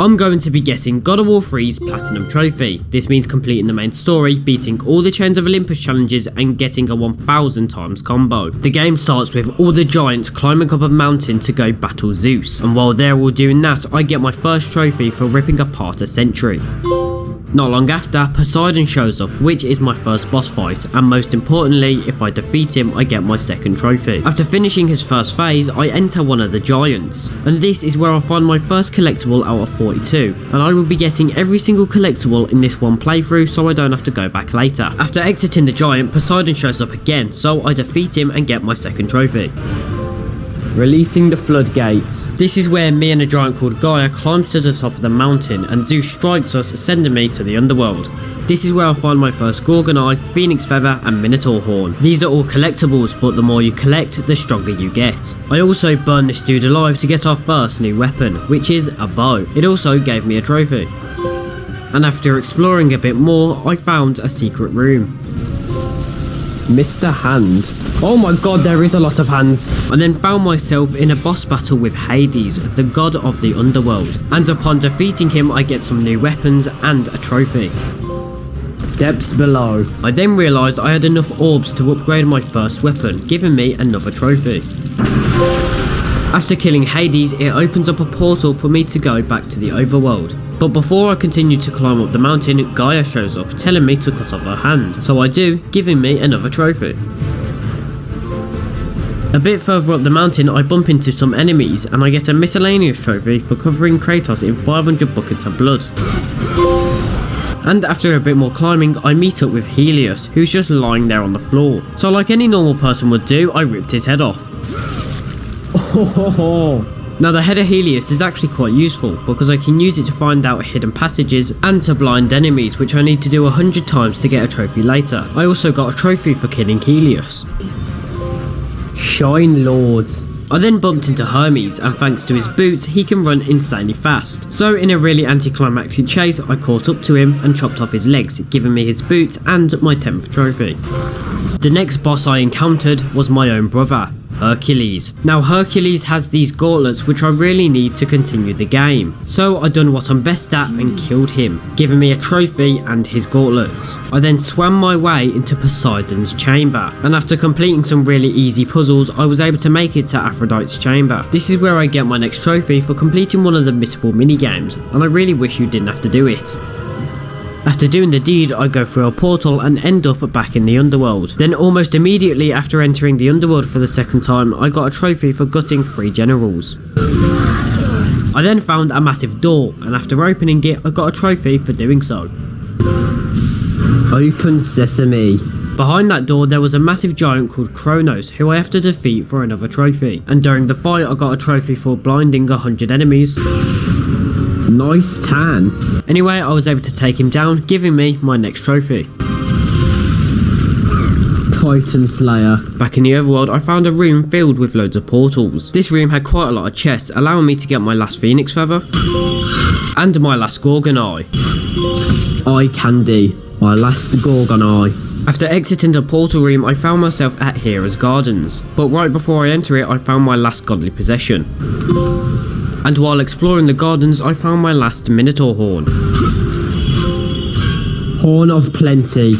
I'm going to be getting God of War 3's Platinum Trophy. This means completing the main story, beating all the Chains of Olympus challenges and getting a 1000 times combo. The game starts with all the giants climbing up a mountain to go battle Zeus, and while they're all doing that, I get my first trophy for ripping apart a sentry. Not long after, Poseidon shows up, which is my first boss fight, and most importantly, if I defeat him, I get my second trophy. After finishing his first phase, I enter one of the giants, and this is where I find my first collectible out of 42, and I will be getting every single collectible in this one playthrough so I don't have to go back later. After exiting the giant, Poseidon shows up again, so I defeat him and get my second trophy. Releasing the floodgates. This is where me and a giant called Gaia climbs to the top of the mountain and Zeus strikes us, sending me to the underworld. This is where I find my first Gorgon Eye, Phoenix Feather and Minotaur Horn. These are all collectibles, but the more you collect, the stronger you get. I also burn this dude alive to get our first new weapon, which is a bow. It also gave me a trophy. And after exploring a bit more, I found a secret room. Mr. Hands. Oh my god, there is a lot of hands. I then found myself in a boss battle with Hades, the god of the underworld, and upon defeating him I get some new weapons and a trophy. Depths below. I then realised I had enough orbs to upgrade my first weapon, giving me another trophy. After killing Hades, it opens up a portal for me to go back to the overworld. But before I continue to climb up the mountain, Gaia shows up telling me to cut off her hand, so I do, giving me another trophy. A bit further up the mountain I bump into some enemies and I get a miscellaneous trophy for covering Kratos in 500 buckets of blood. And after a bit more climbing I meet up with Helios, who's just lying there on the floor. So like any normal person would do, I ripped his head off. Now the head of Helios is actually quite useful because I can use it to find out hidden passages and to blind enemies, which I need to do 100 times to get a trophy later. I also got a trophy for killing Helios. Shine Lords. I then bumped into Hermes, and thanks to his boots he can run insanely fast. So in a really anticlimactic chase I caught up to him and chopped off his legs, giving me his boots and my 10th trophy. The next boss I encountered was my own brother, Hercules. Now Hercules has these gauntlets which I really need to continue the game, so I done what I'm best at and killed him, giving me a trophy and his gauntlets. I then swam my way into Poseidon's chamber, and after completing some really easy puzzles I was able to make it to Aphrodite's chamber. This is where I get my next trophy for completing one of the missable minigames, and I really wish you didn't have to do it. After doing the deed, I go through a portal and end up back in the underworld. Then almost immediately after entering the underworld for the second time, I got a trophy for gutting 3 generals. I then found a massive door, and after opening it, I got a trophy for doing so. Open sesame. Behind that door there was a massive giant called Kratos, who I have to defeat for another trophy. And during the fight I got a trophy for blinding 100 enemies. Nice tan. Anyway, I was able to take him down, giving me my next trophy. Titan Slayer. Back in the overworld, I found a room filled with loads of portals. This room had quite a lot of chests, allowing me to get my last Phoenix Feather and my last Gorgon Eye. Eye candy. My last Gorgon Eye. After exiting the portal room, I found myself at Hera's Gardens, but right before I enter it, I found my last godly possession. And while exploring the gardens, I found my last Minotaur Horn. Horn of Plenty.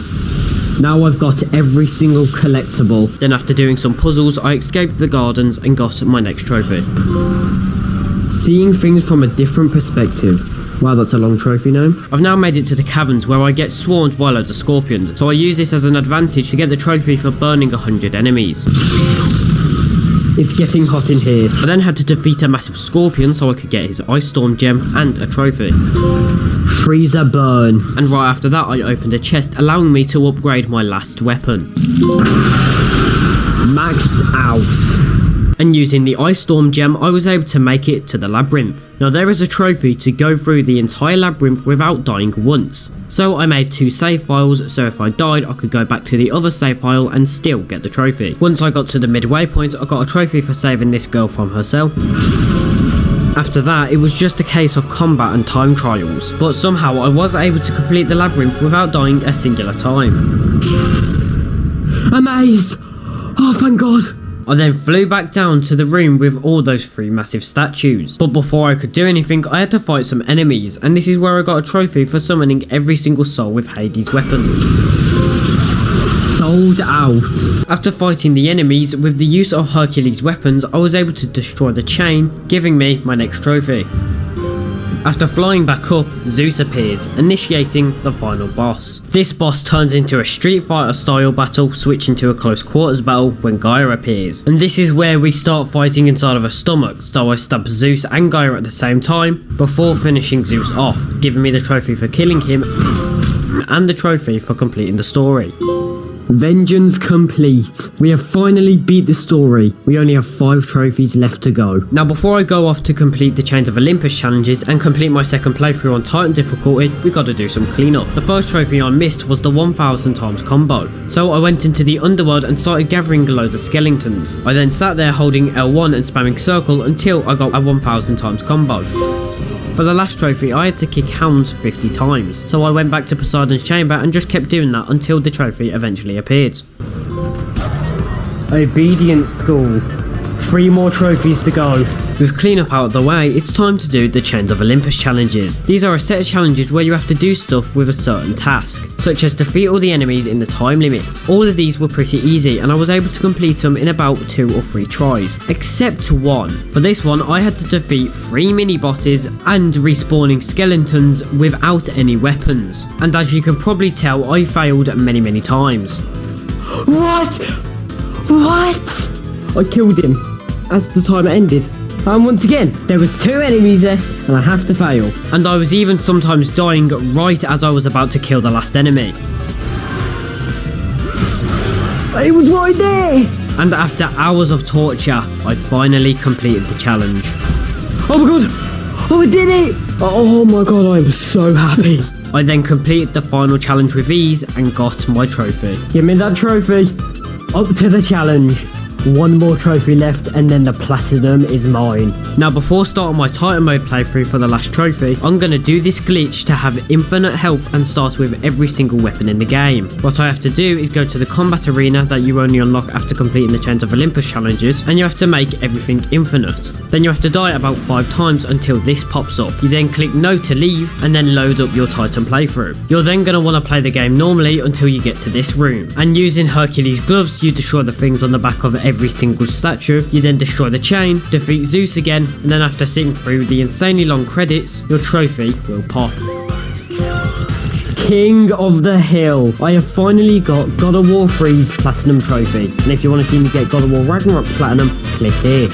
Now I've got every single collectible. Then after doing some puzzles, I escaped the gardens and got my next trophy. Seeing things from a different perspective. Wow, that's a long trophy name. I've now made it to the caverns where I get swarmed by loads of scorpions, so I use this as an advantage to get the trophy for burning 100 enemies. It's getting hot in here. I then had to defeat a massive scorpion so I could get his Ice Storm gem and a trophy. Freezer burn. And right after that I opened a chest, allowing me to upgrade my last weapon. Max out. And using the Ice Storm gem I was able to make it to the Labyrinth. Now there is a trophy to go through the entire Labyrinth without dying once. So I made 2 save files, so if I died I could go back to the other save file and still get the trophy. Once I got to the midway point I got a trophy for saving this girl from her cell. After that it was just a case of combat and time trials, but somehow I was able to complete the Labyrinth without dying a singular time. Amazed! Oh thank god! I then flew back down to the room with all those 3 massive statues. But before I could do anything, I had to fight some enemies, and this is where I got a trophy for summoning every single soul with Hades weapons. Sold out. After fighting the enemies with the use of Hercules weapons, I was able to destroy the chain, giving me my next trophy. After flying back up, Zeus appears, initiating the final boss. This boss turns into a Street Fighter style battle, switching to a close quarters battle when Gaia appears. And this is where we start fighting inside of a stomach, so I stab Zeus and Gaia at the same time, before finishing Zeus off, giving me the trophy for killing him, and the trophy for completing the story. Vengeance complete. We have finally beat the story. We only have 5 trophies left to go. Now before I go off to complete the Chains of Olympus challenges and complete my second playthrough on Titan difficulty, we gotta do some cleanup. The first trophy I missed was the 1000 times combo. So I went into the underworld and started gathering loads of skeletons. I then sat there holding L1 and spamming circle until I got a 1000 times combo. For the last trophy, I had to kick Hounds 50 times, so I went back to Poseidon's chamber and just kept doing that until the trophy eventually appeared. Obedience School. 3 more trophies to go. With cleanup out of the way, it's time to do the Chains of Olympus challenges. These are a set of challenges where you have to do stuff with a certain task, such as defeat all the enemies in the time limit. All of these were pretty easy and I was able to complete them in about 2 or 3 tries, except one. For this one, I had to defeat 3 mini bosses and respawning skeletons without any weapons. And as you can probably tell, I failed many times. What? I killed him as the timer ended. And once again, there was 2 enemies there, and I have to fail. And I was even sometimes dying right as I was about to kill the last enemy. It was right there! And after hours of torture, I finally completed the challenge. Oh my god! Oh, I did it! Oh my god, I am so happy. I then completed the final challenge with ease and got my trophy. Give me that trophy. Up to the challenge. 1 more trophy left and then the platinum is mine. Now before starting my Titan mode playthrough for the last trophy, I'm going to do this glitch to have infinite health and start with every single weapon in the game. What I have to do is go to the combat arena that you only unlock after completing the Chains of Olympus challenges, and you have to make everything infinite. Then you have to die about 5 times until this pops up. You then click no to leave and then load up your Titan playthrough. You're then going to want to play the game normally until you get to this room, and using Hercules gloves you destroy the things on the back of every single statue. You then destroy the chain, defeat Zeus again, and then after sitting through the insanely long credits, your trophy will pop. King of the Hill. I have finally got God of War 3's Platinum Trophy, and if you want to see me get God of War Ragnarok Platinum, click here.